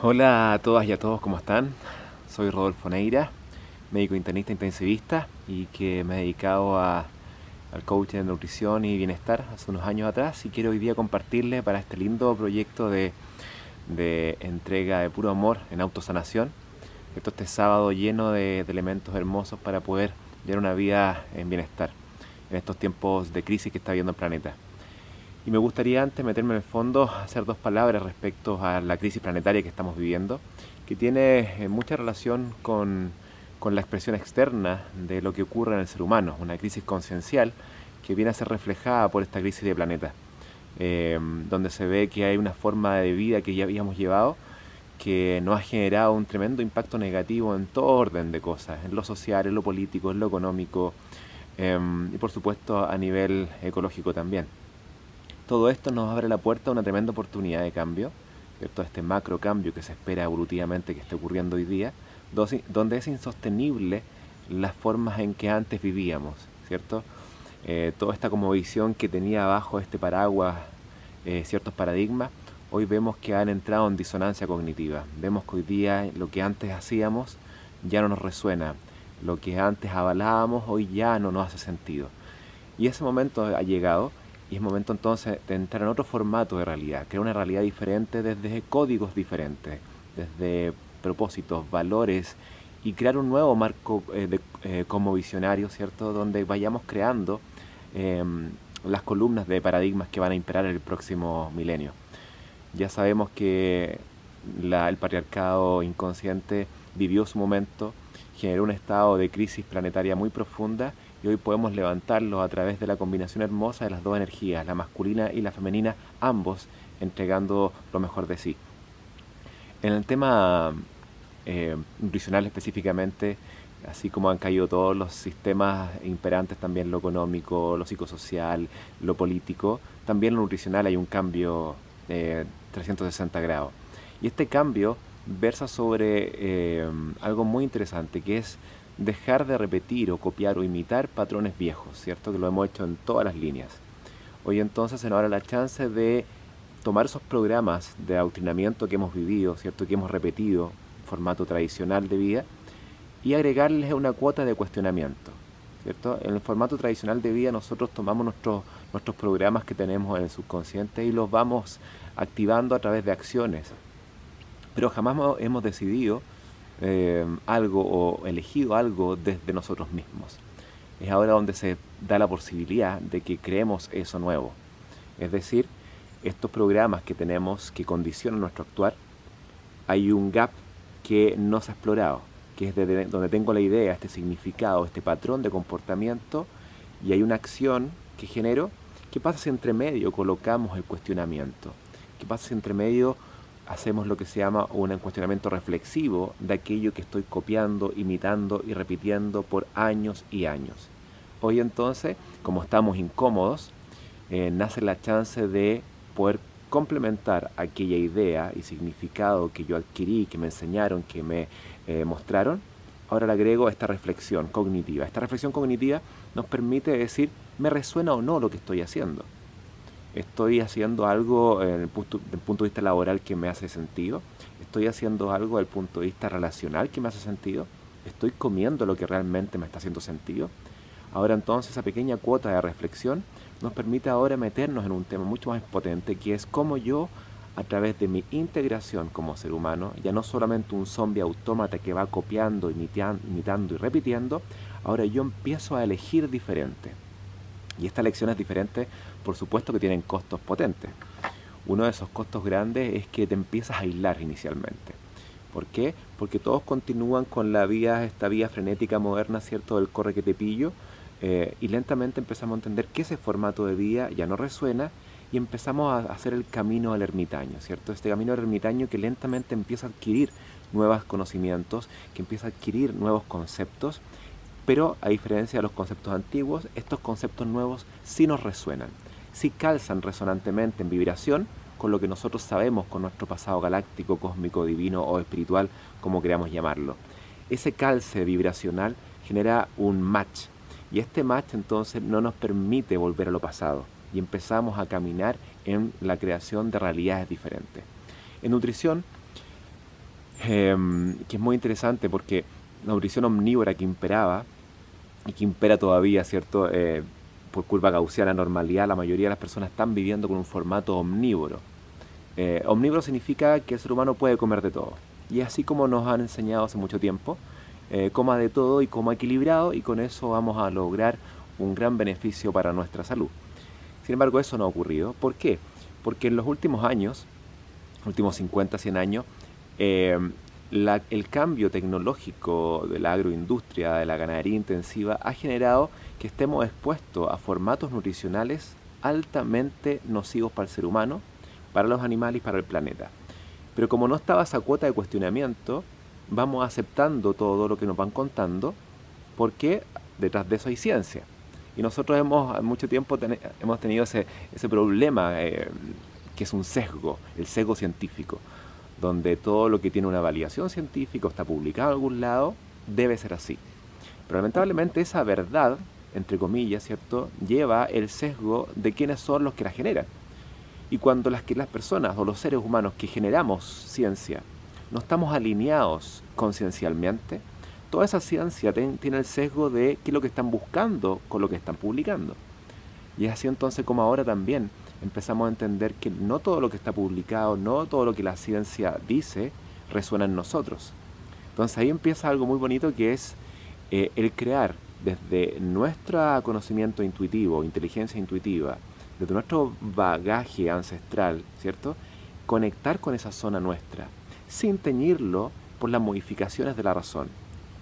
Hola a todas y a todos, ¿cómo están? Soy Rodolfo Neira, médico internista intensivista y que me he dedicado al coaching de nutrición y bienestar hace unos años atrás y quiero hoy día compartirles para este lindo proyecto de entrega de puro amor en autosanación. Este sábado lleno de elementos hermosos para poder llevar una vida en bienestar en estos tiempos de crisis que está viviendo el planeta. Y me gustaría antes meterme en el fondo, hacer dos palabras respecto a la crisis planetaria que estamos viviendo, que tiene mucha relación con la expresión externa de lo que ocurre en el ser humano, una crisis consciencial que viene a ser reflejada por esta crisis de planeta, donde se ve que hay una forma de vida que ya habíamos llevado que nos ha generado un tremendo impacto negativo en todo orden de cosas, en lo social, en lo político, en lo económico y por supuesto a nivel ecológico también. Todo esto nos abre la puerta a una tremenda oportunidad de cambio, ¿cierto? Este macro cambio que se espera evolutivamente que esté ocurriendo hoy día, donde es insostenible las formas en que antes vivíamos, ¿cierto? Toda esta como visión que tenía abajo este paraguas ciertos paradigmas, hoy vemos que han entrado en disonancia cognitiva. Vemos que hoy día lo que antes hacíamos ya no nos resuena, lo que antes avalábamos hoy ya no nos hace sentido. Y ese momento ha llegado y es momento entonces de entrar en otro formato de realidad, crear una realidad diferente desde códigos diferentes, desde propósitos, valores y crear un nuevo marco como visionario, ¿cierto? Donde vayamos creando eh, las columnas de paradigmas que van a imperar el próximo milenio. Ya sabemos que el patriarcado inconsciente vivió su momento, generó un estado de crisis planetaria muy profunda y hoy podemos levantarlo a través de la combinación hermosa de las dos energías, la masculina y la femenina, ambos entregando lo mejor de sí. En el tema nutricional específicamente, así como han caído todos los sistemas imperantes, también lo económico, lo psicosocial, lo político, también lo nutricional hay un cambio 360 grados. Y este cambio versa sobre algo muy interesante, que es dejar de repetir o copiar o imitar patrones viejos, ¿cierto? Que lo hemos hecho en todas las líneas. Hoy entonces se nos da la chance de tomar esos programas de adoctrinamiento que hemos vivido, ¿cierto? Que hemos repetido, formato tradicional de vida, y agregarles una cuota de cuestionamiento, ¿cierto? En el formato tradicional de vida nosotros tomamos nuestros programas que tenemos en el subconsciente y los vamos activando a través de acciones, pero jamás hemos decidido algo o elegido algo desde nosotros mismos. Es ahora donde se da la posibilidad de que creemos eso nuevo. Es decir, estos programas que tenemos que condicionan nuestro actuar, hay un gap que no se ha explorado, que es donde tengo la idea, este significado, este patrón de comportamiento, y hay una acción que genero. ¿Qué pasa si entre medio colocamos el cuestionamiento? ¿Qué pasa si entre medio hacemos lo que se llama un cuestionamiento reflexivo de aquello que estoy copiando, imitando y repitiendo por años y años? Hoy entonces, como estamos incómodos, nace la chance de poder complementar aquella idea y significado que yo adquirí, que me enseñaron, que me mostraron. Ahora le agrego esta reflexión cognitiva. Esta reflexión cognitiva nos permite decir, ¿me resuena o no lo que estoy haciendo? ¿Estoy haciendo algo desde el punto de vista laboral que me hace sentido? ¿Estoy haciendo algo desde el punto de vista relacional que me hace sentido? ¿Estoy comiendo lo que realmente me está haciendo sentido? Ahora entonces esa pequeña cuota de reflexión nos permite ahora meternos en un tema mucho más potente, que es cómo yo, a través de mi integración como ser humano, ya no solamente un zombie autómata que va copiando, imitando y repitiendo, ahora yo empiezo a elegir diferente. Y estas elecciones diferentes, por supuesto que tienen costos potentes. Uno de esos costos grandes es que te empiezas a aislar inicialmente. ¿Por qué? Porque todos continúan con esta vía frenética moderna, ¿cierto? Del corre que te pillo, y lentamente empezamos a entender que ese formato de vida ya no resuena y empezamos a hacer el camino al ermitaño, ¿cierto? Este camino al ermitaño que lentamente empieza a adquirir nuevos conocimientos, que empieza a adquirir nuevos conceptos, pero a diferencia de los conceptos antiguos, estos conceptos nuevos sí nos resuenan, sí calzan resonantemente en vibración con lo que nosotros sabemos con nuestro pasado galáctico, cósmico, divino o espiritual, como queramos llamarlo. Ese calce vibracional genera un match, y este match entonces no nos permite volver a lo pasado y empezamos a caminar en la creación de realidades diferentes. En nutrición que es muy interesante porque la nutrición omnívora que imperaba y que impera todavía, ¿cierto? Por curva gaussiana, normalidad, la mayoría de las personas están viviendo con un formato omnívoro. Omnívoro significa que el ser humano puede comer de todo. Y así como nos han enseñado hace mucho tiempo, coma de todo y coma equilibrado, y con eso vamos a lograr un gran beneficio para nuestra salud. Sin embargo, eso no ha ocurrido. ¿Por qué? Porque en los últimos años, últimos 50, 100 años, eh, el cambio tecnológico de la agroindustria, de la ganadería intensiva, ha generado que estemos expuestos a formatos nutricionales altamente nocivos para el ser humano, para los animales y para el planeta. Pero como no estaba esa cuota de cuestionamiento, vamos aceptando todo lo que nos van contando, porque detrás de eso hay ciencia. Y nosotros mucho tiempo hemos tenido ese problema, que es un sesgo, el sesgo científico, donde todo lo que tiene una validación científica o está publicado en algún lado debe ser así. Pero lamentablemente esa verdad, entre comillas, ¿cierto?, lleva el sesgo de quiénes son los que la generan. Y cuando las personas o los seres humanos que generamos ciencia no estamos alineados conciencialmente, toda esa ciencia tiene el sesgo de qué es lo que están buscando con lo que están publicando. Y es así entonces como ahora también empezamos a entender que no todo lo que está publicado, no todo lo que la ciencia dice, resuena en nosotros. Entonces ahí empieza algo muy bonito, que es el crear desde nuestro conocimiento intuitivo, inteligencia intuitiva, desde nuestro bagaje ancestral, ¿cierto?, conectar con esa zona nuestra, sin teñirlo por las modificaciones de la razón,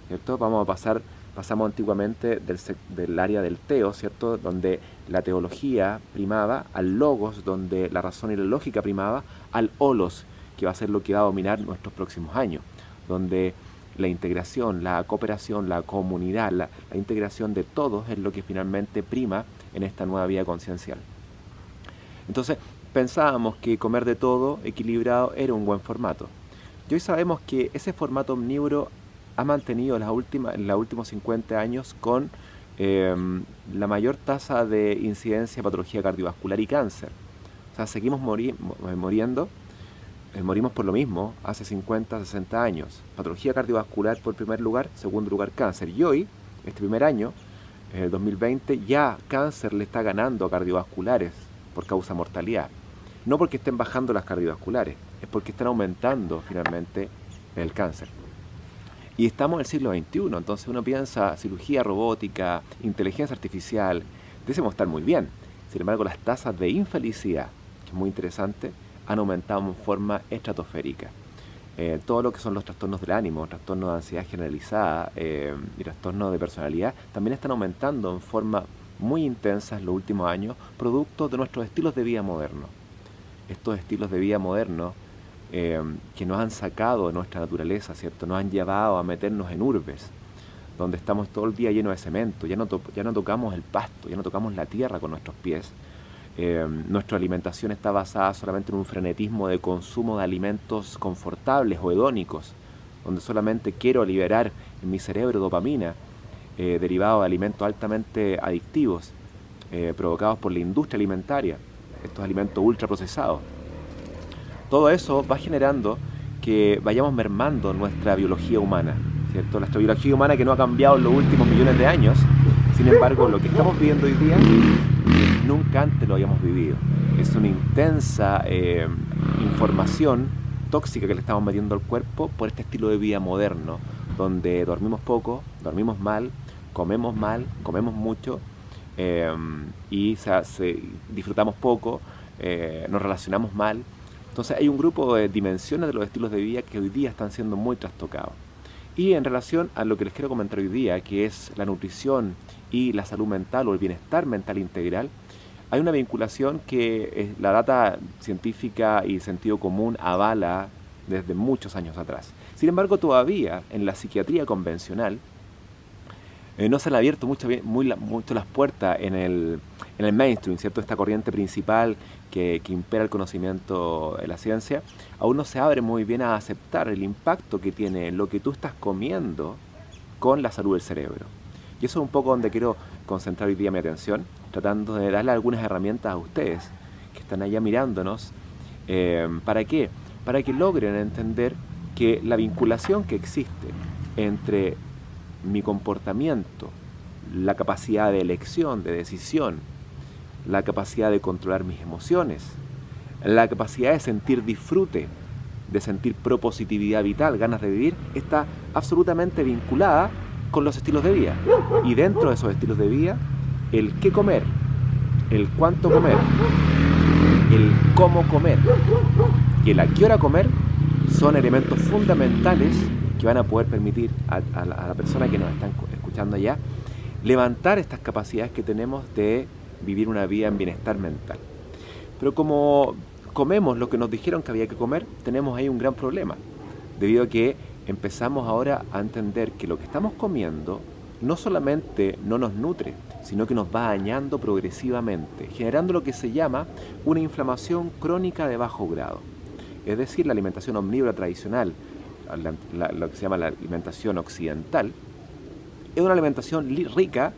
¿cierto? Pasamos antiguamente del área del teo, ¿cierto?, donde la teología primaba, al logos, donde la razón y la lógica primaba, al holos, que va a ser lo que va a dominar nuestros próximos años, donde la integración, la cooperación, la comunidad, la integración de todos es lo que finalmente prima en esta nueva vida conciencial. Entonces pensábamos que comer de todo equilibrado era un buen formato. Y hoy sabemos que ese formato omnívoro ha mantenido en los últimos 50 años con la mayor tasa de incidencia de patología cardiovascular y cáncer. O sea, seguimos muriendo, morimos por lo mismo hace 50, 60 años. Patología cardiovascular por primer lugar, segundo lugar cáncer. Y hoy, este primer año, el 2020, ya cáncer le está ganando a cardiovasculares por causa de mortalidad. No porque estén bajando las cardiovasculares, es porque están aumentando finalmente el cáncer. Y estamos en el siglo XXI, entonces uno piensa cirugía robótica, inteligencia artificial, debemos estar muy bien. Sin embargo, las tasas de infelicidad, que es muy interesante, han aumentado en forma estratosférica. Todo lo que son los trastornos del ánimo, trastornos de ansiedad generalizada y trastornos de personalidad, también están aumentando en forma muy intensa en los últimos años, producto de nuestros estilos de vida modernos. Estos estilos de vida modernos que nos han sacado de nuestra naturaleza, ¿cierto?, nos han llevado a meternos en urbes, donde estamos todo el día llenos de cemento, ya no tocamos el pasto, ya no tocamos la tierra con nuestros pies. Nuestra alimentación está basada solamente en un frenetismo de consumo de alimentos confortables o hedónicos, donde solamente quiero liberar en mi cerebro dopamina, derivado de alimentos altamente adictivos, provocados por la industria alimentaria, estos alimentos ultraprocesados. Todo eso va generando que vayamos mermando nuestra biología humana, ¿cierto? Nuestra biología humana que no ha cambiado en los últimos millones de años. Sin embargo, lo que estamos viviendo hoy día, nunca antes lo habíamos vivido. Es una intensa información tóxica que le estamos metiendo al cuerpo por este estilo de vida moderno, donde dormimos poco, dormimos mal, comemos mucho y disfrutamos poco, nos relacionamos mal. Entonces hay un grupo de dimensiones de los estilos de vida que hoy día están siendo muy trastocados. Y en relación a lo que les quiero comentar hoy día, que es la nutrición y la salud mental o el bienestar mental integral, hay una vinculación que la data científica y sentido común avala desde muchos años atrás. Sin embargo, todavía en la psiquiatría convencional no se han abierto mucho las puertas en el mainstream, ¿cierto? Esta corriente principal que impera el conocimiento de la ciencia, aún no se abre muy bien a aceptar el impacto que tiene lo que tú estás comiendo con la salud del cerebro. Y eso es un poco donde quiero concentrar hoy día mi atención, tratando de darle algunas herramientas a ustedes que están allá mirándonos. ¿Para qué? Para que logren entender que la vinculación que existe entre mi comportamiento, la capacidad de elección, de decisión, la capacidad de controlar mis emociones, la capacidad de sentir disfrute, de sentir propositividad vital, ganas de vivir, está absolutamente vinculada con los estilos de vida. Y dentro de esos estilos de vida, el qué comer, el cuánto comer, el cómo comer y el a qué hora comer son elementos fundamentales que van a poder permitir a la persona que nos está escuchando allá levantar estas capacidades que tenemos de vivir una vida en bienestar mental. Pero como comemos lo que nos dijeron que había que comer, tenemos ahí un gran problema, debido a que empezamos ahora a entender que lo que estamos comiendo no solamente no nos nutre, sino que nos va dañando progresivamente, generando lo que se llama una inflamación crónica de bajo grado. Es decir, la alimentación omnívora tradicional, lo que se llama la alimentación occidental, es una alimentación rica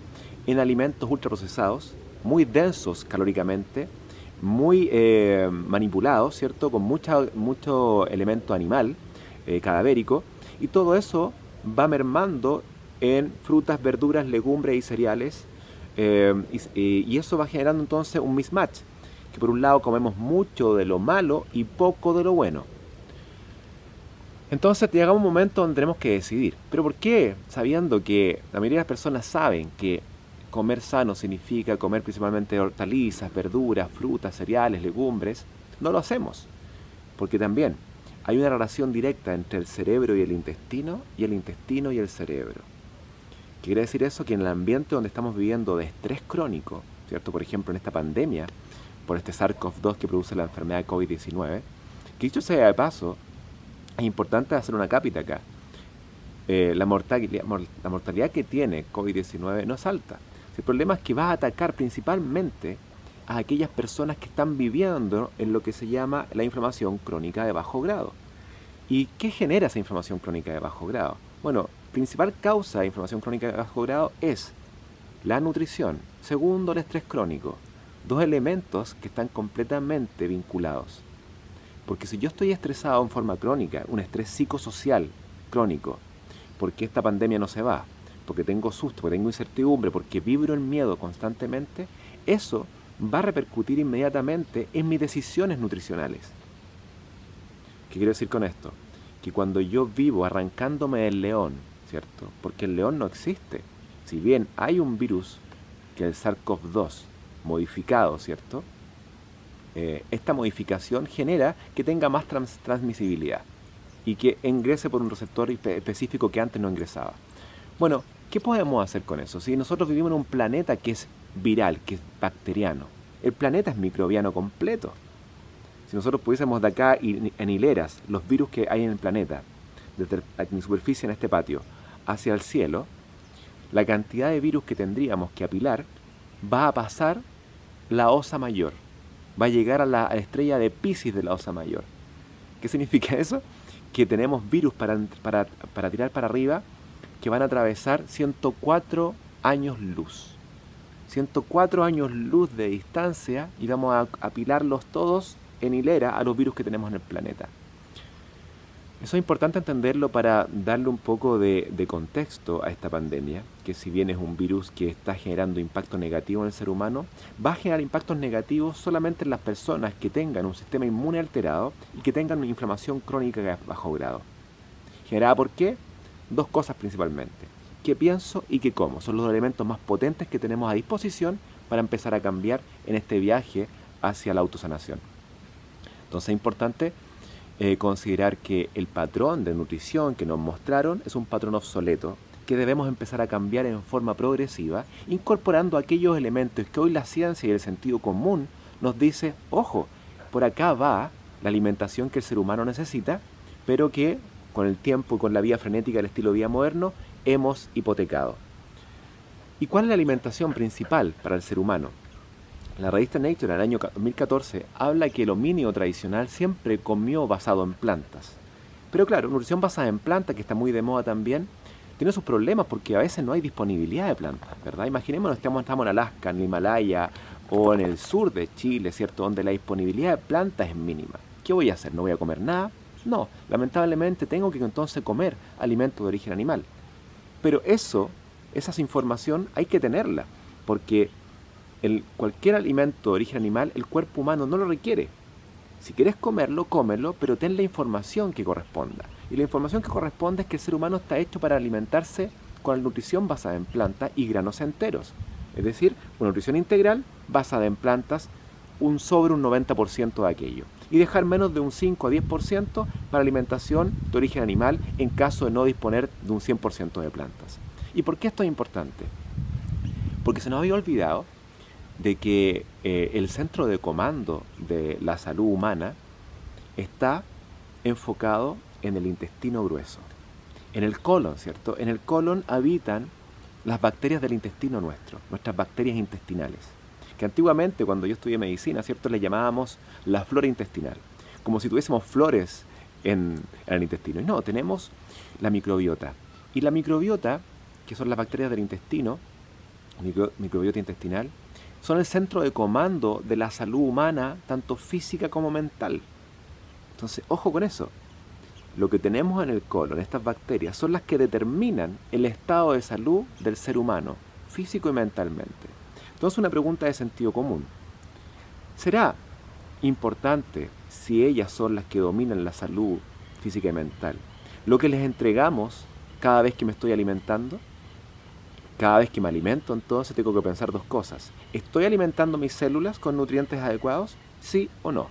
en alimentos ultraprocesados, muy densos calóricamente, muy manipulados, ¿cierto? Con mucho elemento animal, cadavérico, y todo eso va mermando en frutas, verduras, legumbres y cereales, y eso va generando entonces un mismatch, que por un lado comemos mucho de lo malo y poco de lo bueno. Entonces llega un momento donde tenemos que decidir. ¿Pero por qué? Sabiendo que la mayoría de las personas saben que comer sano significa comer principalmente hortalizas, verduras, frutas, cereales, legumbres, no lo hacemos. Porque también hay una relación directa entre el cerebro y el intestino y el cerebro. ¿Qué quiere decir eso? Que en el ambiente donde estamos viviendo de estrés crónico, ¿cierto? Por ejemplo, en esta pandemia, por este SARS-CoV-2 que produce la enfermedad de COVID-19, que dicho sea de paso, es importante hacer una cápita acá. La mortalidad que tiene COVID-19 no es alta. El problema es que va a atacar principalmente a aquellas personas que están viviendo en lo que se llama la inflamación crónica de bajo grado. ¿Y qué genera esa inflamación crónica de bajo grado? Bueno, principal causa de inflamación crónica de bajo grado es la nutrición. Segundo, el estrés crónico. Dos elementos que están completamente vinculados. Porque si yo estoy estresado en forma crónica, un estrés psicosocial crónico, porque esta pandemia no se va, porque tengo susto, porque tengo incertidumbre, porque vibro en miedo constantemente, eso va a repercutir inmediatamente en mis decisiones nutricionales. ¿Qué quiero decir con esto? Que cuando yo vivo arrancándome del león, ¿cierto? Porque el león no existe. Si bien hay un virus, que es el SARS-CoV-2, modificado, ¿cierto? Esta modificación genera que tenga más transmisibilidad y que ingrese por un receptor específico que antes no ingresaba. Bueno, ¿qué podemos hacer con eso? Si nosotros vivimos en un planeta que es viral, que es bacteriano, el planeta es microbiano completo. Si nosotros pudiésemos de acá en hileras los virus que hay en el planeta, desde mi superficie en este patio hacia el cielo, la cantidad de virus que tendríamos que apilar va a pasar la Osa Mayor. Va a llegar a la estrella de Piscis de la Osa Mayor. ¿Qué significa eso? Que tenemos virus para tirar para arriba que van a atravesar 104 años luz. 104 años luz de distancia y vamos a apilarlos todos en hilera a los virus que tenemos en el planeta. Eso es importante entenderlo para darle un poco de contexto a esta pandemia, que si bien es un virus que está generando impacto negativo en el ser humano, va a generar impactos negativos solamente en las personas que tengan un sistema inmune alterado y que tengan una inflamación crónica de bajo grado. ¿Generada por qué? Dos cosas principalmente. ¿Qué pienso y qué como? Son los elementos más potentes que tenemos a disposición para empezar a cambiar en este viaje hacia la autosanación. Entonces es importante considerar que el patrón de nutrición que nos mostraron es un patrón obsoleto que debemos empezar a cambiar en forma progresiva, incorporando aquellos elementos que hoy la ciencia y el sentido común nos dice, ojo, por acá va la alimentación que el ser humano necesita, pero que con el tiempo y con la vida frenética del estilo de vida moderno hemos hipotecado. ¿Y cuál es la alimentación principal para el ser humano? La revista Nature en el año 2014 habla que el homínido tradicional siempre comió basado en plantas. Pero claro, nutrición basada en plantas, que está muy de moda también, tiene sus problemas porque a veces no hay disponibilidad de plantas, ¿verdad? Imaginémonos que estamos en Alaska, en el Himalaya o en el sur de Chile, ¿cierto? Donde la disponibilidad de plantas es mínima. ¿Qué voy a hacer? ¿No voy a comer nada? No, lamentablemente tengo que entonces comer alimentos de origen animal. Pero esa información hay que tenerla, porque cualquier alimento de origen animal, el cuerpo humano no lo requiere. Si quieres comerlo, cómelo, pero ten la información que corresponda. Y la información que corresponde es que el ser humano está hecho para alimentarse con la nutrición basada en plantas y granos enteros. Es decir, una nutrición integral basada en plantas, sobre un 90% de aquello. Y dejar menos de un 5 a 10% para alimentación de origen animal en caso de no disponer de un 100% de plantas. ¿Y por qué esto es importante? Porque se nos había olvidado de que el centro de comando de la salud humana está enfocado en el intestino grueso, en el colon, ¿cierto? En el colon habitan las bacterias del intestino nuestro, nuestras bacterias intestinales, que antiguamente cuando yo estudié medicina, ¿cierto?, le llamábamos la flora intestinal, como si tuviésemos flores en el intestino. Y no, tenemos la microbiota. Y la microbiota, que son las bacterias del intestino, microbiota intestinal, son el centro de comando de la salud humana, tanto física como mental. Entonces, ojo con eso. Lo que tenemos en el colon, estas bacterias, son las que determinan el estado de salud del ser humano, físico y mentalmente. Entonces, una pregunta de sentido común. ¿Será importante, si ellas son las que dominan la salud física y mental, lo que les entregamos cada vez que me estoy alimentando? Cada vez que me alimento, entonces tengo que pensar dos cosas. ¿Estoy alimentando mis células con nutrientes adecuados? ¿Sí o no?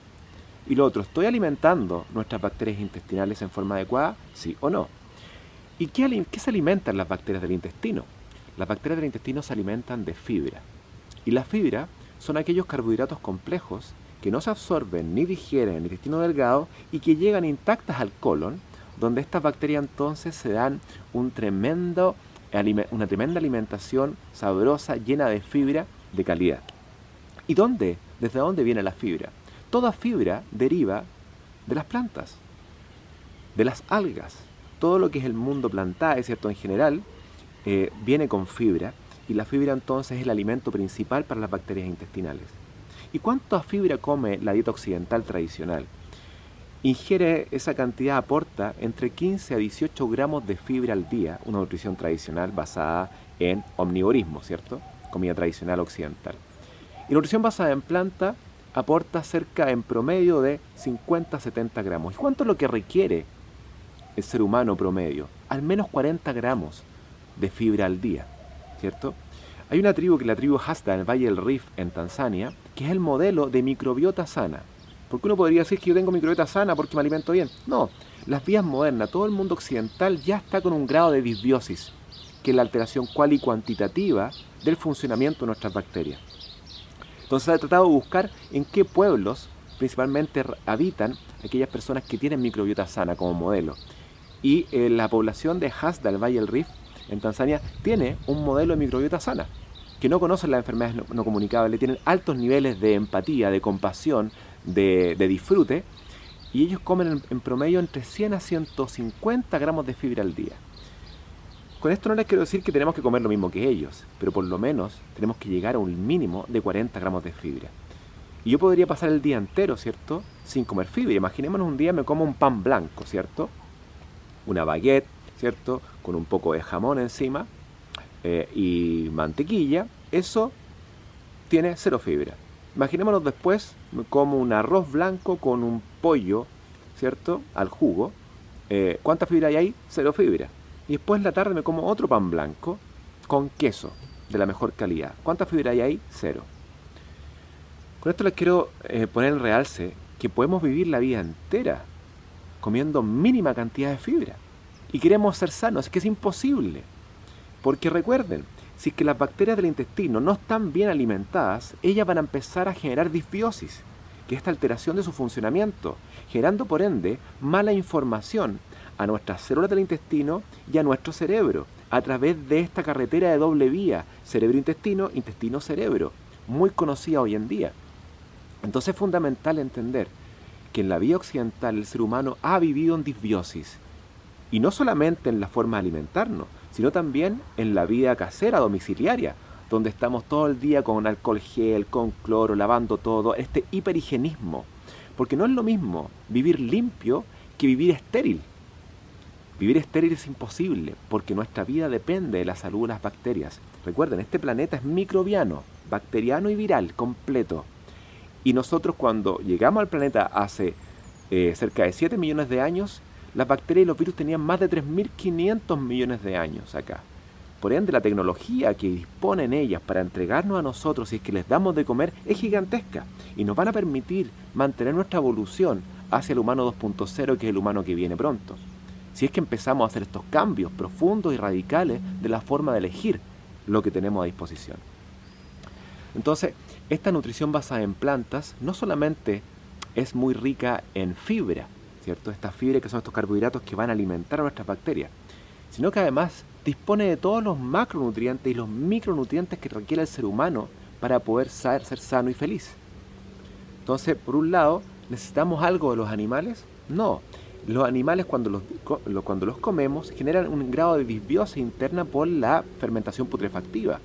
Y lo otro, ¿estoy alimentando nuestras bacterias intestinales en forma adecuada? ¿Sí o no? ¿Y qué se alimentan las bacterias del intestino? Las bacterias del intestino se alimentan de fibra. Y la fibra son aquellos carbohidratos complejos que no se absorben ni digieren en el intestino delgado y que llegan intactas al colon, donde estas bacterias entonces se dan una tremenda alimentación sabrosa, llena de fibra de calidad. ¿Y dónde? ¿Desde dónde viene la fibra? Toda fibra deriva de las plantas, de las algas. Todo lo que es el mundo plantae, ¿cierto?, en general, viene con fibra, y la fibra entonces es el alimento principal para las bacterias intestinales. ¿Y cuánta fibra come la dieta occidental tradicional? Ingiere esa cantidad, aporta entre 15 a 18 gramos de fibra al día, una nutrición tradicional basada en omnivorismo, ¿cierto? Comida tradicional occidental. Y la nutrición basada en planta aporta cerca en promedio de 50 a 70 gramos. ¿Y cuánto es lo que requiere el ser humano promedio? Al menos 40 gramos de fibra al día, ¿cierto? Hay una tribu, que es la tribu Hasda, en el Valle del Rift, en Tanzania, que es el modelo de microbiota sana. Porque uno podría decir que yo tengo microbiota sana porque me alimento bien. No, las vías modernas, todo el mundo occidental ya está con un grado de disbiosis, que es la alteración cual y cuantitativa del funcionamiento de nuestras bacterias. Entonces se ha tratado de buscar en qué pueblos principalmente habitan aquellas personas que tienen microbiota sana como modelo. Y la población de Hasda, el Valle del Rift, en Tanzania, tiene un modelo de microbiota sana, que no conocen las enfermedades no comunicables, tienen altos niveles de empatía, de compasión, de disfrute, y ellos comen en promedio entre 100 a 150 gramos de fibra al día. Con esto no les quiero decir que tenemos que comer lo mismo que ellos, pero por lo menos tenemos que llegar a un mínimo de 40 gramos de fibra. Y yo podría pasar el día entero, ¿cierto?, sin comer fibra. Imaginémonos un día me como un pan blanco, ¿cierto?, una baguette, ¿cierto?, con un poco de jamón encima y mantequilla. Eso tiene cero fibra. Imaginémonos después, me como un arroz blanco con un pollo, ¿cierto?, al jugo. ¿Cuánta fibra hay ahí? Cero fibra. Y después en la tarde me como otro pan blanco con queso de la mejor calidad. ¿Cuánta fibra hay ahí? Cero. Con esto les quiero poner en realce que podemos vivir la vida entera comiendo mínima cantidad de fibra. Y queremos ser sanos, es que es imposible. Porque recuerden, si es que las bacterias del intestino no están bien alimentadas, ellas van a empezar a generar disbiosis, que es esta alteración de su funcionamiento, generando por ende mala información a nuestras células del intestino y a nuestro cerebro, a través de esta carretera de doble vía, cerebro-intestino, intestino-cerebro, muy conocida hoy en día. Entonces es fundamental entender que en la vida occidental el ser humano ha vivido en disbiosis, y no solamente en la forma de alimentarnos, sino también en la vida casera, domiciliaria, donde estamos todo el día con alcohol gel, con cloro, lavando todo, este hiperhigienismo. Porque no es lo mismo vivir limpio que vivir estéril. Vivir estéril es imposible, porque nuestra vida depende de la salud de las bacterias. Recuerden, este planeta es microbiano, bacteriano y viral, completo. Y nosotros cuando llegamos al planeta hace cerca de 7 millones de años, las bacterias y los virus tenían más de 3.500 millones de años acá. Por ende, la tecnología que disponen ellas para entregarnos a nosotros, si es que les damos de comer, es gigantesca. Y nos van a permitir mantener nuestra evolución hacia el humano 2.0, que es el humano que viene pronto. Si es que empezamos a hacer estos cambios profundos y radicales de la forma de elegir lo que tenemos a disposición. Entonces, esta nutrición basada en plantas no solamente es muy rica en fibra, ¿cierto? Estas fibras que son estos carbohidratos que van a alimentar a nuestras bacterias, sino que además dispone de todos los macronutrientes y los micronutrientes que requiere el ser humano para poder ser sano y feliz. Entonces, por un lado, ¿necesitamos algo de los animales? No. Los animales cuando los comemos generan un grado de disbiosis interna por la fermentación putrefactiva.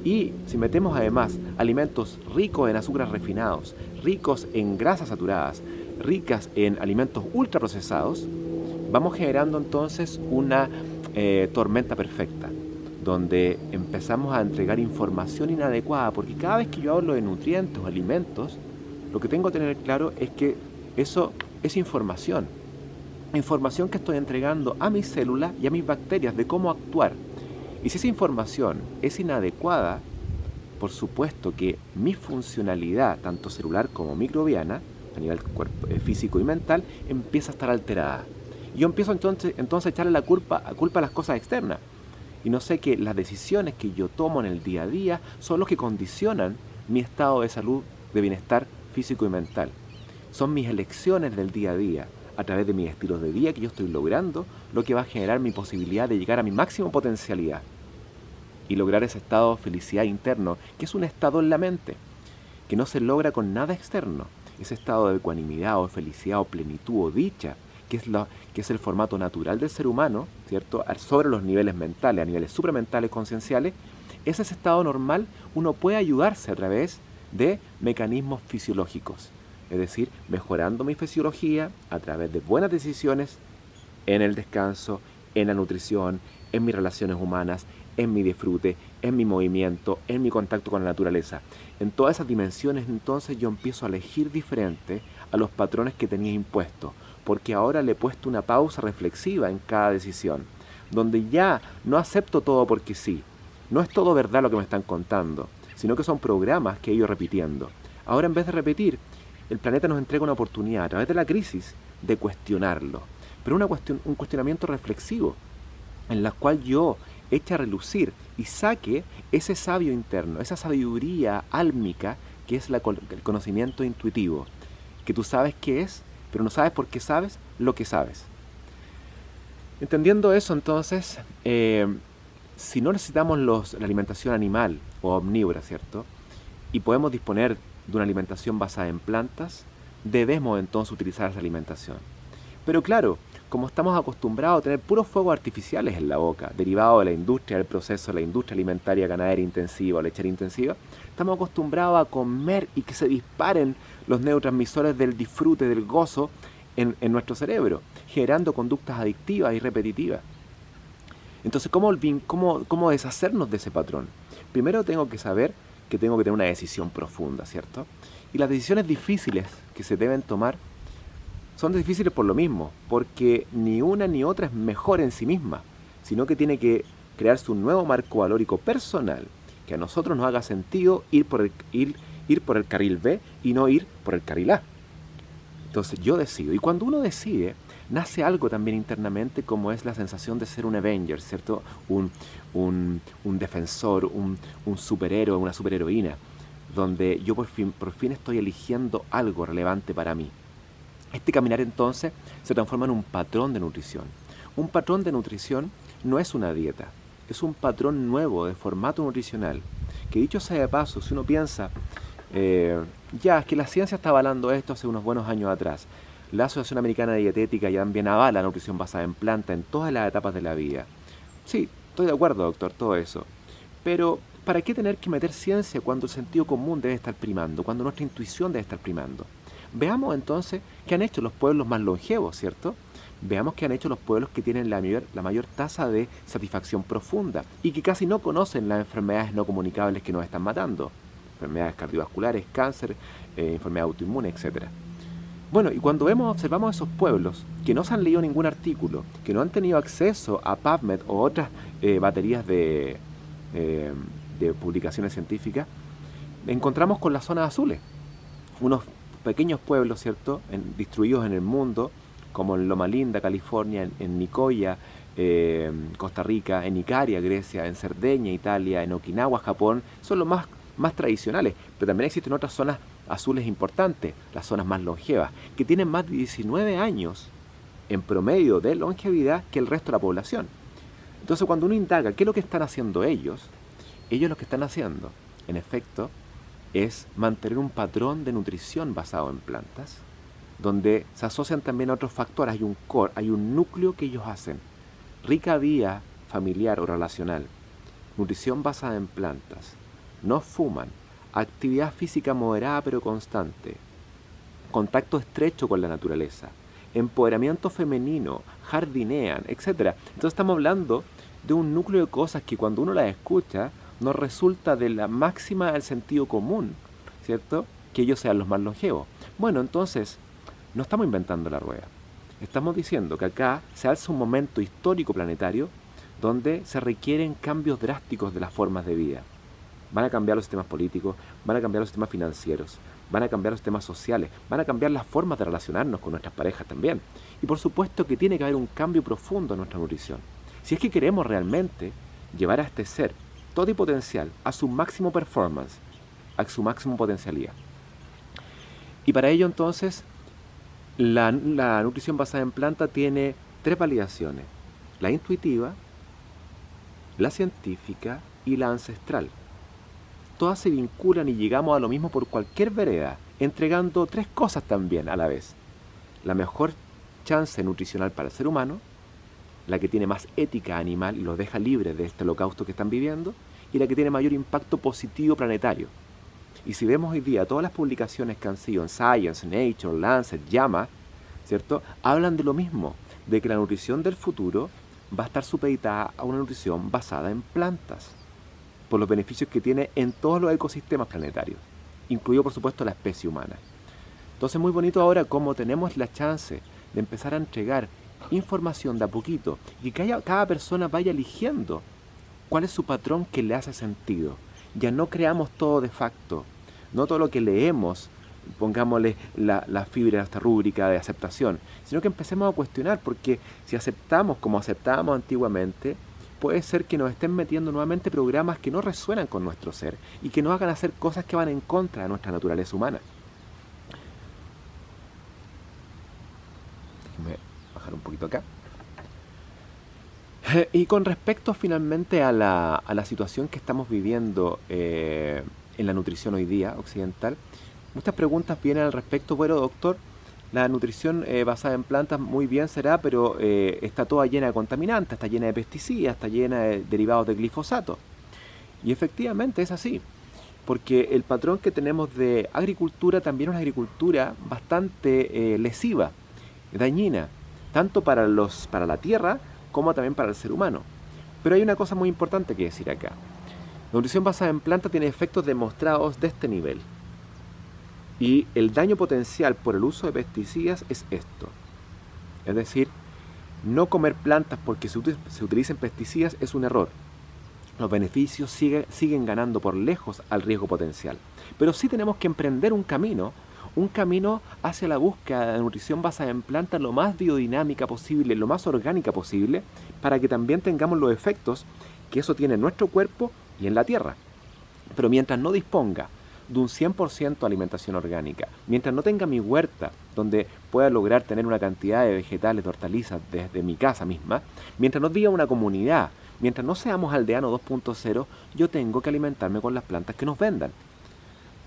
Y si metemos además alimentos ricos en azúcares refinados, ricos en grasas saturadas, ricas en alimentos ultraprocesados, vamos generando entonces una tormenta perfecta, donde empezamos a entregar información inadecuada, porque cada vez que yo hablo de nutrientes o alimentos, lo que tengo que tener claro es que eso es información que estoy entregando a mis células y a mis bacterias de cómo actuar. Y si esa información es inadecuada, por supuesto que mi funcionalidad, tanto celular como microbiana, a nivel físico y mental, empieza a estar alterada. Y yo empiezo entonces a echarle la culpa a las cosas externas. Y no sé que las decisiones que yo tomo en el día a día son los que condicionan mi estado de salud, de bienestar físico y mental. Son mis elecciones del día a día, a través de mis estilos de vida que yo estoy logrando, lo que va a generar mi posibilidad de llegar a mi máxima potencialidad y lograr ese estado de felicidad interno, que es un estado en la mente, que no se logra con nada externo. Ese estado de ecuanimidad o felicidad o plenitud o dicha, que es el formato natural del ser humano, ¿cierto? Sobre los niveles mentales, a niveles supramentales, concienciales, ese estado normal uno puede ayudarse a través de mecanismos fisiológicos. Es decir, mejorando mi fisiología a través de buenas decisiones en el descanso, en la nutrición, en mis relaciones humanas, en mi disfrute, en mi movimiento, en mi contacto con la naturaleza. En todas esas dimensiones entonces yo empiezo a elegir diferente a los patrones que tenía impuestos, porque ahora le he puesto una pausa reflexiva en cada decisión, donde ya no acepto todo porque sí. No es todo verdad lo que me están contando, sino que son programas que he ido repitiendo. Ahora en vez de repetir, el planeta nos entrega una oportunidad a través de la crisis de cuestionarlo, pero un cuestionamiento reflexivo en la cual yo eche a relucir y saque ese sabio interno, esa sabiduría álmica que es el conocimiento intuitivo, que tú sabes qué es, pero no sabes por qué sabes lo que sabes. Entendiendo eso entonces, si no necesitamos la alimentación animal o omnívora, ¿cierto? Y podemos disponer de una alimentación basada en plantas, debemos entonces utilizar esa alimentación. Pero claro, como estamos acostumbrados a tener puros fuegos artificiales en la boca, derivados de la industria, del proceso de la industria alimentaria, ganadera intensiva o lechera intensiva, estamos acostumbrados a comer y que se disparen los neurotransmisores del disfrute, del gozo en nuestro cerebro, generando conductas adictivas y repetitivas. Entonces, ¿cómo deshacernos de ese patrón? Primero tengo que saber que tengo que tener una decisión profunda, ¿cierto? Y las decisiones difíciles que se deben tomar son difíciles por lo mismo, porque ni una ni otra es mejor en sí misma, sino que tiene que crearse un nuevo marco valórico personal que a nosotros nos haga sentido ir por el carril B y no ir por el carril A. Entonces yo decido, y cuando uno decide, nace algo también internamente como es la sensación de ser un Avenger, ¿cierto? Un defensor, un superhéroe, una superheroína, donde yo por fin estoy eligiendo algo relevante para mí. Este caminar entonces se transforma en un patrón de nutrición. Un patrón de nutrición no es una dieta, es un patrón nuevo de formato nutricional, que dicho sea de paso, si uno piensa, es que la ciencia está avalando esto hace unos buenos años atrás. La Asociación Americana de Dietética ya también avala la nutrición basada en planta en todas las etapas de la vida. Sí, estoy de acuerdo, doctor, todo eso. Pero, ¿para qué tener que meter ciencia cuando el sentido común debe estar primando, cuando nuestra intuición debe estar primando? Veamos entonces qué han hecho los pueblos más longevos, ¿cierto? Veamos qué han hecho los pueblos que tienen la mayor tasa de satisfacción profunda y que casi no conocen las enfermedades no comunicables que nos están matando. Enfermedades cardiovasculares, cáncer, enfermedad autoinmune, etc. Bueno, y cuando observamos esos pueblos que no se han leído ningún artículo, que no han tenido acceso a PubMed o otras baterías de publicaciones científicas, encontramos con las zonas azules, unos pequeños pueblos, ¿cierto?, distribuidos en el mundo, como en Loma Linda, California, en Nicoya, Costa Rica, en Icaria, Grecia, en Cerdeña, Italia, en Okinawa, Japón, son los más tradicionales, pero también existen otras zonas azules importantes, las zonas más longevas, que tienen más de 19 años en promedio de longevidad que el resto de la población. Entonces, cuando uno indaga qué es lo que están haciendo ellos lo que están haciendo, en efecto, es mantener un patrón de nutrición basado en plantas, donde se asocian también otros factores, hay un core, hay un núcleo que ellos hacen, rica vía familiar o relacional, nutrición basada en plantas, no fuman, actividad física moderada pero constante, contacto estrecho con la naturaleza, empoderamiento femenino, jardinean, etc. Entonces estamos hablando de un núcleo de cosas que cuando uno las escucha nos resulta de la máxima del sentido común, ¿cierto? Que ellos sean los más longevos. Bueno, entonces no estamos inventando la rueda. Estamos diciendo que acá se alza un momento histórico planetario donde se requieren cambios drásticos de las formas de vida. Van a cambiar los sistemas políticos, van a cambiar los sistemas financieros, van a cambiar los sistemas sociales, van a cambiar las formas de relacionarnos con nuestras parejas también. Y por supuesto que tiene que haber un cambio profundo en nuestra nutrición. Si es que queremos realmente llevar a este ser todo y potencial a su máximo performance, a su máximo potencialidad. Y para ello entonces, la nutrición basada en planta tiene 3 validaciones: la intuitiva, la científica y la ancestral. Todas se vinculan y llegamos a lo mismo por cualquier vereda, entregando 3 cosas también a la vez: la mejor chance nutricional para el ser humano, la que tiene más ética animal y los deja libres de este holocausto que están viviendo, y la que tiene mayor impacto positivo planetario. Y si vemos hoy día todas las publicaciones que han sido en Science, Nature, Lancet, JAMA, ¿cierto?, hablan de lo mismo, de que la nutrición del futuro va a estar supeditada a una nutrición basada en plantas, por los beneficios que tiene en todos los ecosistemas planetarios, incluido por supuesto la especie humana. Entonces, muy bonito ahora cómo tenemos la chance de empezar a entregar información de a poquito y que cada persona vaya eligiendo cuál es su patrón que le hace sentido. Ya no creamos todo de facto, no todo lo que leemos, pongámosle la fibra a esta rúbrica de aceptación, sino que empecemos a cuestionar, porque si aceptamos como aceptábamos antiguamente, puede ser que nos estén metiendo nuevamente programas que no resuenan con nuestro ser y que nos hagan hacer cosas que van en contra de nuestra naturaleza humana. Déjenme bajar un poquito acá. Y con respecto finalmente a la situación que estamos viviendo en la nutrición hoy día occidental, muchas preguntas vienen al respecto. Bueno, doctor, la nutrición basada en plantas muy bien será, pero está toda llena de contaminantes, está llena de pesticidas, está llena de derivados de glifosato. Y efectivamente es así, porque el patrón que tenemos de agricultura también es una agricultura bastante lesiva, dañina, tanto para la tierra como también para el ser humano. Pero hay una cosa muy importante que decir acá. La nutrición basada en plantas tiene efectos demostrados de este nivel. Y el daño potencial por el uso de pesticidas es esto. Es decir, no comer plantas porque se utilicen pesticidas es un error. Los beneficios siguen ganando por lejos al riesgo potencial. Pero sí tenemos que emprender un camino hacia la búsqueda de nutrición basada en plantas lo más biodinámica posible, lo más orgánica posible, para que también tengamos los efectos que eso tiene en nuestro cuerpo y en la tierra. Pero mientras no disponga de un 100% de alimentación orgánica, mientras no tenga mi huerta donde pueda lograr tener una cantidad de vegetales, de hortalizas desde mi casa misma, mientras no viva una comunidad, mientras no seamos aldeanos 2.0, yo tengo que alimentarme con las plantas que nos vendan.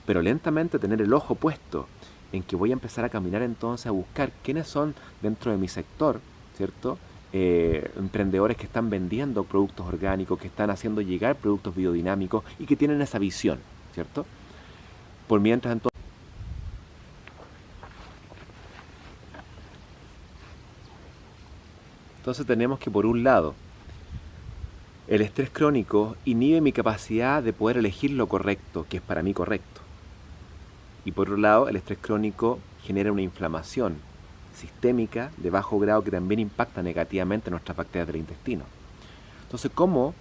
Pero lentamente tener el ojo puesto en que voy a empezar a caminar entonces a buscar quiénes son dentro de mi sector, ¿cierto?, emprendedores que están vendiendo productos orgánicos, que están haciendo llegar productos biodinámicos y que tienen esa visión, ¿cierto? Por mientras entonces Entonces tenemos que, por un lado, el estrés crónico inhibe mi capacidad de poder elegir lo correcto, que es para mí correcto. Y por otro lado, el estrés crónico genera una inflamación sistémica de bajo grado que también impacta negativamente nuestras bacterias del intestino. Entonces, ¿cómo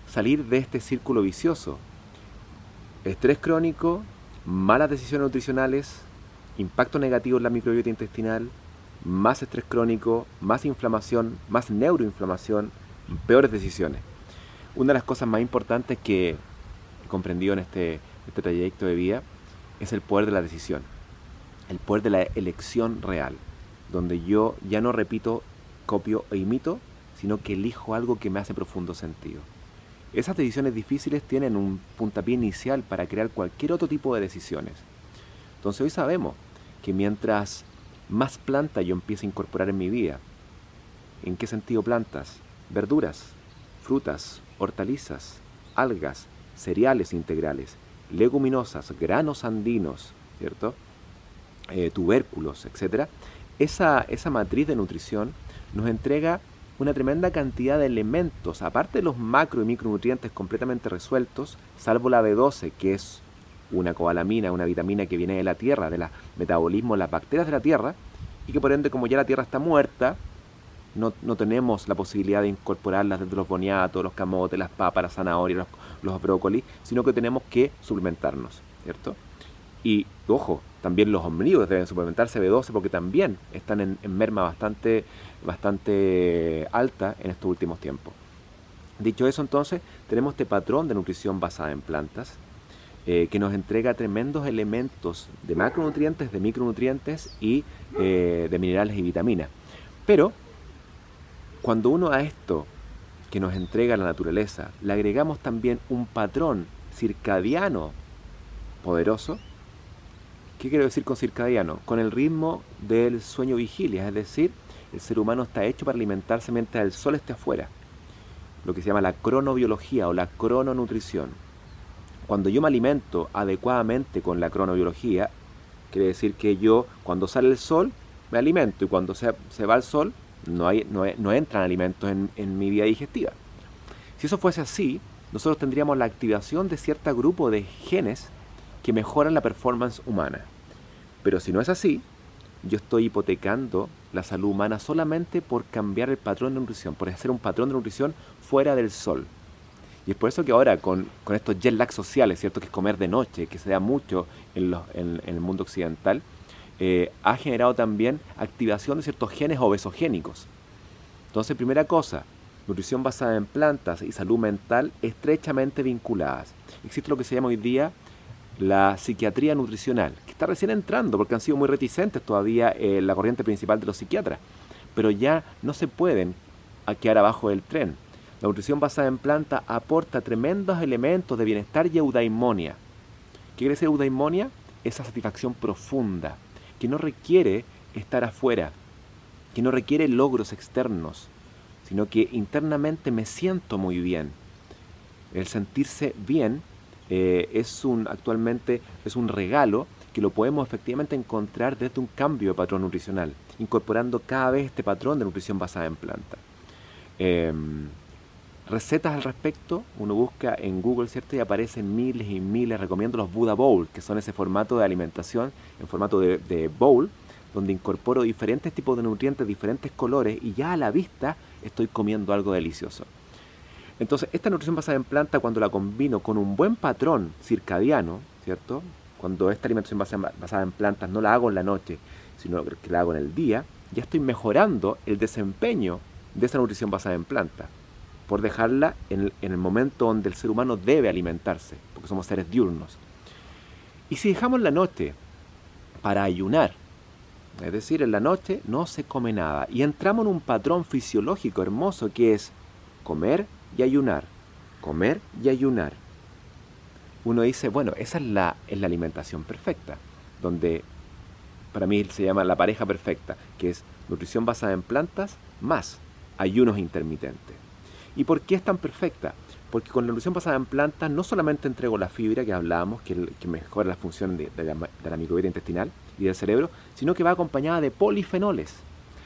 salir de este círculo vicioso? Estrés crónico, malas decisiones nutricionales, impacto negativo en la microbiota intestinal, más estrés crónico, más inflamación, más neuroinflamación, peores decisiones. Una de las cosas más importantes que he comprendido en este trayecto de vida es el poder de la decisión, el poder de la elección real, donde yo ya no repito, copio e imito, sino que elijo algo que me hace profundo sentido. Esas decisiones difíciles tienen un puntapié inicial para crear cualquier otro tipo de decisiones. Entonces hoy sabemos que mientras más plantas yo empiezo a incorporar en mi vida, ¿en qué sentido plantas? Verduras, frutas, hortalizas, algas, cereales integrales, leguminosas, granos andinos, ¿cierto? Tubérculos, etc. Esa matriz de nutrición nos entrega una tremenda cantidad de elementos, aparte de los macro y micronutrientes completamente resueltos, salvo la B12, que es una cobalamina, una vitamina que viene de la tierra, del metabolismo de las bacterias de la tierra, y que por ende, como ya la tierra está muerta, no tenemos la posibilidad de incorporarlas desde los boniatos, los camotes, las papas, las zanahorias, los brócolis, sino que tenemos que suplementarnos, ¿cierto? Y, ojo, también los omnívoros deben suplementarse B12 porque también están en merma bastante alta en estos últimos tiempos. Dicho eso, entonces, tenemos este patrón de nutrición basada en plantas que nos entrega tremendos elementos de macronutrientes, de micronutrientes y de minerales y vitaminas. Pero, cuando uno a esto que nos entrega la naturaleza le agregamos también un patrón circadiano poderoso, ¿qué quiero decir con circadiano? Con el ritmo del sueño-vigilia, es decir, el ser humano está hecho para alimentarse mientras el sol esté afuera, lo que se llama la cronobiología o la crononutrición. Cuando yo me alimento adecuadamente con la cronobiología, quiere decir que yo, cuando sale el sol, me alimento, y cuando se va el sol, no entran alimentos en mi vía digestiva. Si eso fuese así, nosotros tendríamos la activación de cierto grupo de genes que mejoran la performance humana. Pero si no es así, yo estoy hipotecando la salud humana solamente por cambiar el patrón de nutrición, por hacer un patrón de nutrición fuera del sol. Y es por eso que ahora con estos jet lag sociales, ¿cierto?, que es comer de noche, que se da mucho en el mundo occidental, ha generado también activación de ciertos genes obesogénicos. Entonces, primera cosa, nutrición basada en plantas y salud mental estrechamente vinculadas. Existe lo que se llama hoy día la psiquiatría nutricional, que está recién entrando porque han sido muy reticentes todavía la corriente principal de los psiquiatras, pero ya no se pueden quedar abajo del tren. La nutrición basada en planta aporta tremendos elementos de bienestar y eudaimonia. ¿Qué quiere decir eudaimonia? Esa satisfacción profunda, que no requiere estar afuera, que no requiere logros externos, sino que internamente me siento muy bien. El sentirse bien actualmente es un regalo que lo podemos efectivamente encontrar desde un cambio de patrón nutricional, incorporando cada vez este patrón de nutrición basada en planta. Recetas al respecto, uno busca en Google, ¿cierto?, y aparecen miles y miles. Recomiendo los Buddha Bowl, que son ese formato de alimentación en formato de bowl, donde incorporo diferentes tipos de nutrientes, diferentes colores, y ya a la vista estoy comiendo algo delicioso. Entonces, esta nutrición basada en planta, cuando la combino con un buen patrón circadiano, ¿cierto?, cuando esta alimentación basada en plantas no la hago en la noche, sino que la hago en el día, ya estoy mejorando el desempeño de esa nutrición basada en planta, por dejarla en el momento donde el ser humano debe alimentarse, porque somos seres diurnos. Y si dejamos la noche para ayunar, es decir, en la noche no se come nada, y entramos en un patrón fisiológico hermoso que es comer y ayunar, comer y ayunar. Uno dice, bueno, esa es la alimentación perfecta, donde para mí se llama la pareja perfecta, que es nutrición basada en plantas más ayunos intermitentes. ¿Y por qué es tan perfecta? Porque con la nutrición basada en plantas no solamente entrego la fibra que hablábamos, que mejora la función de la microbiota intestinal y del cerebro, sino que va acompañada de polifenoles.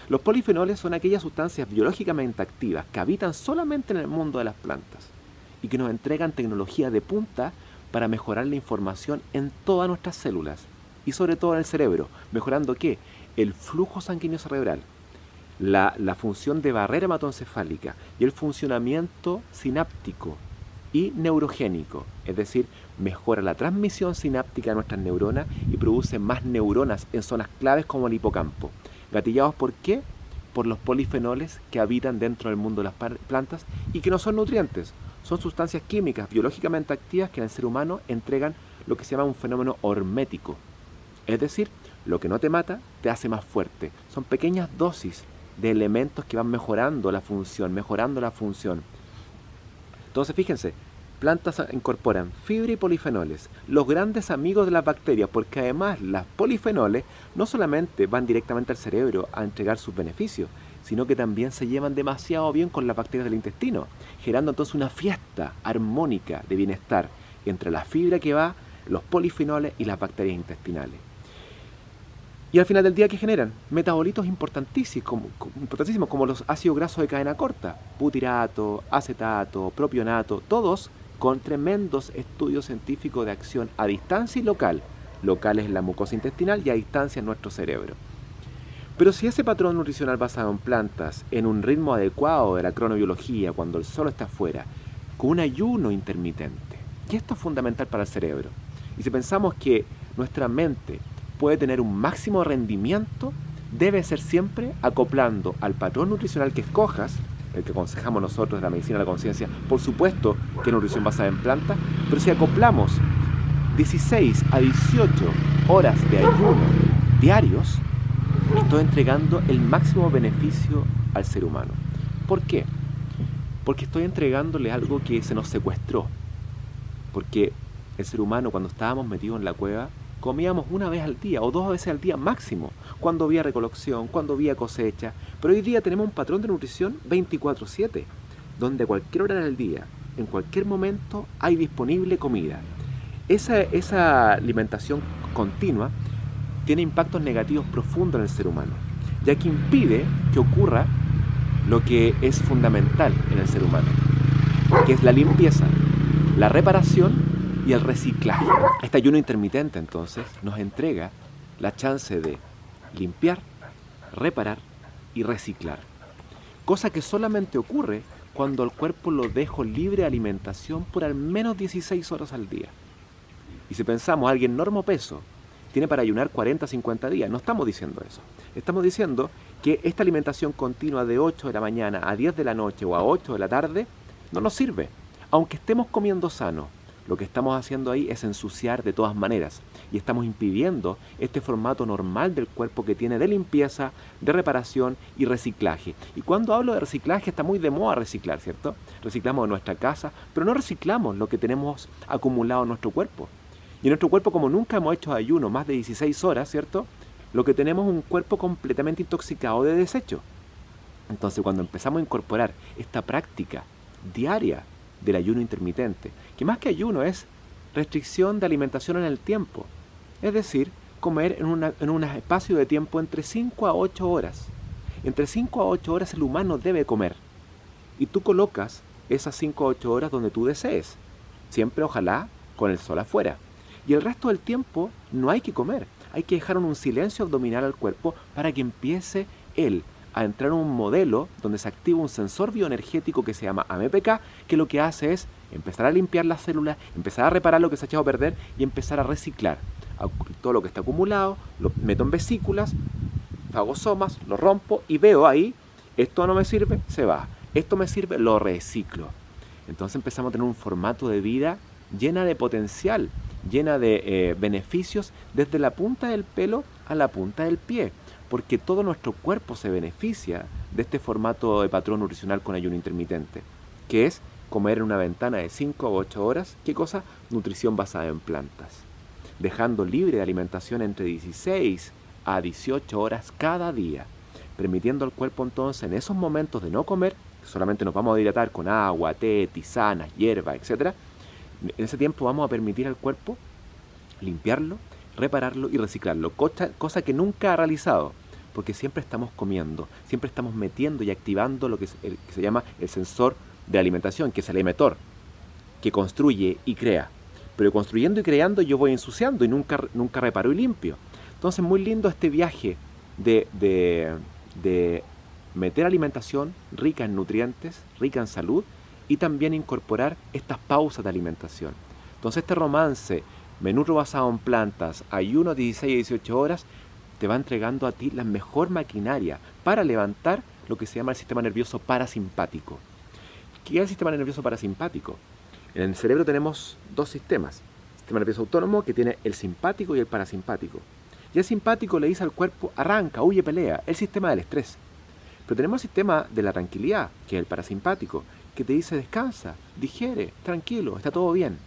Los polifenoles son aquellas sustancias biológicamente activas que habitan solamente en el mundo de las plantas y que nos entregan tecnología de punta para mejorar la información en todas nuestras células y sobre todo en el cerebro. ¿Mejorando qué? El flujo sanguíneo cerebral, la función de barrera hematoencefálica y el funcionamiento sináptico y neurogénico. Es decir, mejora la transmisión sináptica de nuestras neuronas y produce más neuronas en zonas claves como el hipocampo. ¿Gatillados por qué? Por los polifenoles que habitan dentro del mundo de las plantas y que no son nutrientes. Son sustancias químicas biológicamente activas que en el ser humano entregan lo que se llama un fenómeno hormético. Es decir, lo que no te mata te hace más fuerte. Son pequeñas dosis de elementos que van mejorando la función. Entonces, fíjense, plantas incorporan fibra y polifenoles, los grandes amigos de las bacterias, porque además las polifenoles no solamente van directamente al cerebro a entregar sus beneficios, sino que también se llevan demasiado bien con las bacterias del intestino, generando entonces una fiesta armónica de bienestar entre la fibra que va, los polifenoles y las bacterias intestinales. Y al final del día, ¿qué generan? Metabolitos importantísimos como los ácidos grasos de cadena corta, butirato, acetato, propionato, todos con tremendos estudios científicos de acción a distancia y local. Locales en la mucosa intestinal y a distancia en nuestro cerebro. Pero si ese patrón nutricional basado en plantas, en un ritmo adecuado de la cronobiología, cuando el sol está afuera, con un ayuno intermitente, y esto es fundamental para el cerebro, y si pensamos que nuestra mente puede tener un máximo rendimiento, debe ser siempre acoplando al patrón nutricional que escojas, el que aconsejamos nosotros de la medicina de la conciencia, por supuesto que es nutrición basada en plantas, pero si acoplamos 16 a 18 horas de ayuno diarios, estoy entregando el máximo beneficio al ser humano. ¿Por qué? Porque estoy entregándole algo que se nos secuestró. Porque el ser humano, cuando estábamos metidos en la cueva, comíamos una vez al día o 2 veces al día máximo, cuando había recolección, cuando había cosecha. Pero hoy día tenemos un patrón de nutrición 24/7, donde a cualquier hora del día, en cualquier momento, hay disponible comida. Esa alimentación continua tiene impactos negativos profundos en el ser humano, ya que impide que ocurra lo que es fundamental en el ser humano, que es la limpieza, la reparación y el reciclaje. Este ayuno intermitente entonces nos entrega la chance de limpiar, reparar y reciclar, cosa que solamente ocurre cuando el cuerpo lo dejo libre de alimentación por al menos 16 horas al día. Y si pensamos, alguien normopeso tiene para ayunar 40, 50 días. No estamos diciendo eso. Estamos diciendo que esta alimentación continua de 8 de la mañana a 10 de la noche o a 8 de la tarde no nos sirve. Aunque estemos comiendo sano, lo que estamos haciendo ahí es ensuciar de todas maneras y estamos impidiendo este formato normal del cuerpo que tiene de limpieza, de reparación y reciclaje. Y cuando hablo de reciclaje, está muy de moda reciclar, ¿cierto? Reciclamos en nuestra casa, pero no reciclamos lo que tenemos acumulado en nuestro cuerpo. Y en nuestro cuerpo, como nunca hemos hecho ayuno más de 16 horas, ¿cierto? Lo que tenemos es un cuerpo completamente intoxicado de desecho. Entonces, cuando empezamos a incorporar esta práctica diaria del ayuno intermitente, que más que ayuno es restricción de alimentación en el tiempo, es decir, comer en un espacio de tiempo entre 5 a 8 horas. Entre 5 a 8 horas el humano debe comer. Y tú colocas esas 5 a 8 horas donde tú desees. Siempre, ojalá, con el sol afuera. Y el resto del tiempo no hay que comer. Hay que dejar un silencio abdominal al cuerpo para que empiece él a entrar en un modelo donde se activa un sensor bioenergético que se llama AMPK, que lo que hace es empezar a limpiar las células, empezar a reparar lo que se ha echado a perder y empezar a reciclar. Todo lo que está acumulado, lo meto en vesículas, fagosomas, lo rompo y veo ahí, esto no me sirve, se va. Esto me sirve, lo reciclo. Entonces empezamos a tener un formato de vida llena de potencial, llena de beneficios desde la punta del pelo a la punta del pie, porque todo nuestro cuerpo se beneficia de este formato de patrón nutricional con ayuno intermitente, que es comer en una ventana de 5 a 8 horas. ¿Qué cosa? Nutrición basada en plantas, dejando libre de alimentación entre 16 a 18 horas cada día, permitiendo al cuerpo entonces en esos momentos de no comer, solamente nos vamos a hidratar con agua, té, tisanas, hierba, etc. En ese tiempo vamos a permitir al cuerpo limpiarlo, repararlo y reciclarlo, cosa que nunca ha realizado, porque siempre estamos comiendo, siempre estamos metiendo y activando lo que se llama el sensor de alimentación, que es el emetor, que construye y crea. Pero construyendo y creando yo voy ensuciando y nunca reparo y limpio. Entonces muy lindo este viaje de meter alimentación rica en nutrientes, rica en salud, y también incorporar estas pausas de alimentación. Entonces este romance, menú basado en plantas, ayuno 16 a 18 horas, te va entregando a ti la mejor maquinaria para levantar lo que se llama el sistema nervioso parasimpático. ¿Qué es el sistema nervioso parasimpático? En el cerebro tenemos dos sistemas. El sistema nervioso autónomo, que tiene el simpático y el parasimpático. Y el simpático le dice al cuerpo, arranca, huye, pelea, el sistema del estrés. Pero tenemos el sistema de la tranquilidad, que es el parasimpático, que te dice descansa, digiere, tranquilo, está todo bien.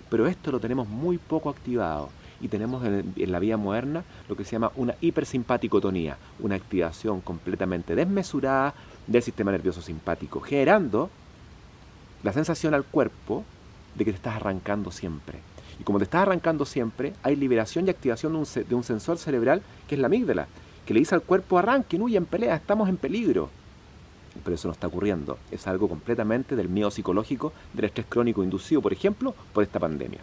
Pero esto lo tenemos muy poco activado y tenemos en la vida moderna lo que se llama una hipersimpaticotonía, una activación completamente desmesurada del sistema nervioso simpático, generando la sensación al cuerpo de que te estás arrancando siempre. Y como te estás arrancando siempre, hay liberación y activación de un sensor cerebral que es la amígdala, que le dice al cuerpo arranquen, huyan, pelea, estamos en peligro. Pero eso no está ocurriendo, es algo completamente del miedo psicológico, del estrés crónico inducido, por ejemplo, por esta pandemia.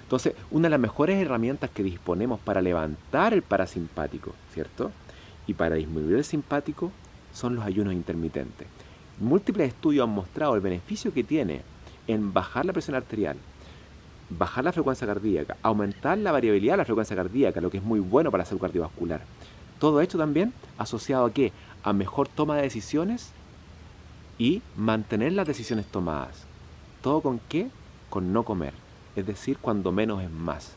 Entonces, una de las mejores herramientas que disponemos para levantar el parasimpático, ¿cierto? Y para disminuir el simpático son los ayunos intermitentes. Múltiples estudios han mostrado el beneficio que tiene en bajar la presión arterial, bajar la frecuencia cardíaca, aumentar la variabilidad de la frecuencia cardíaca, lo que es muy bueno para la salud cardiovascular. Todo esto también asociado a ¿qué? A mejor toma de decisiones y mantener las decisiones tomadas. ¿Todo con qué? Con no comer. Es decir, cuando menos es más.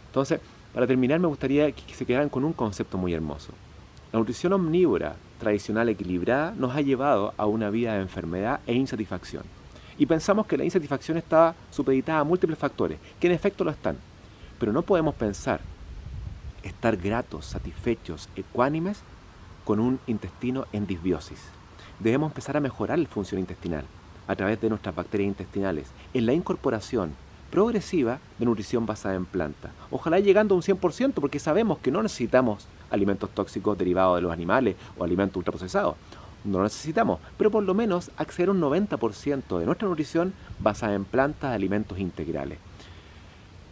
Entonces, para terminar, me gustaría que se quedaran con un concepto muy hermoso. La nutrición omnívora, tradicional, equilibrada, nos ha llevado a una vida de enfermedad e insatisfacción. Y pensamos que la insatisfacción está supeditada a múltiples factores, que en efecto lo están. Pero no podemos pensar estar gratos, satisfechos, ecuánimes con un intestino en disbiosis. Debemos empezar a mejorar la función intestinal a través de nuestras bacterias intestinales, en la incorporación progresiva de nutrición basada en planta. Ojalá llegando a un 100%, porque sabemos que no necesitamos alimentos tóxicos derivados de los animales o alimentos ultraprocesados. No lo necesitamos, pero por lo menos acceder a un 90% de nuestra nutrición basada en plantas, alimentos integrales.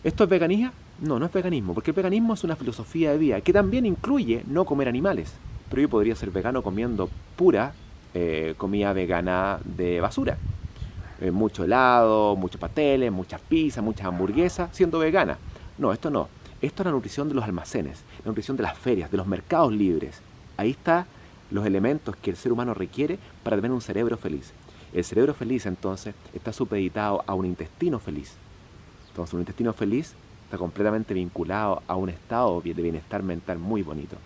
¿Esto es veganismo? No, no es veganismo, porque el veganismo es una filosofía de vida que también incluye no comer animales. Pero yo podría ser vegano comiendo pura comida vegana de basura. Mucho helado, muchos pasteles, muchas pizzas, muchas hamburguesas, siendo vegana. No, esto no. Esto es la nutrición de los almacenes, la nutrición de las ferias, de los mercados libres. Ahí están los elementos que el ser humano requiere para tener un cerebro feliz. El cerebro feliz, entonces, está supeditado a un intestino feliz. Entonces, un intestino feliz está completamente vinculado a un estado de bienestar mental muy bonito.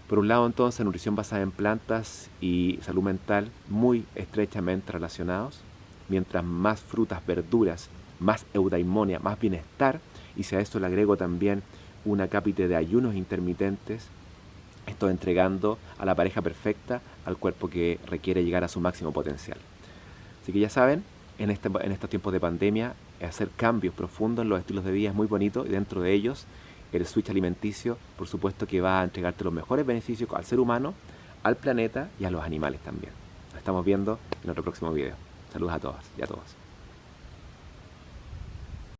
Por un lado, entonces, nutrición basada en plantas y salud mental muy estrechamente relacionados. Mientras más frutas, verduras, más eudaimonia, más bienestar, y si a esto le agrego también una cápita de ayunos intermitentes, estoy entregando a la pareja perfecta, al cuerpo que requiere llegar a su máximo potencial. Así que ya saben, en estos tiempos de pandemia, hacer cambios profundos en los estilos de vida es muy bonito, y dentro de ellos, el switch alimenticio, por supuesto que va a entregarte los mejores beneficios al ser humano, al planeta y a los animales también. Nos estamos viendo en otro próximo video. Saludos a todas y a todos.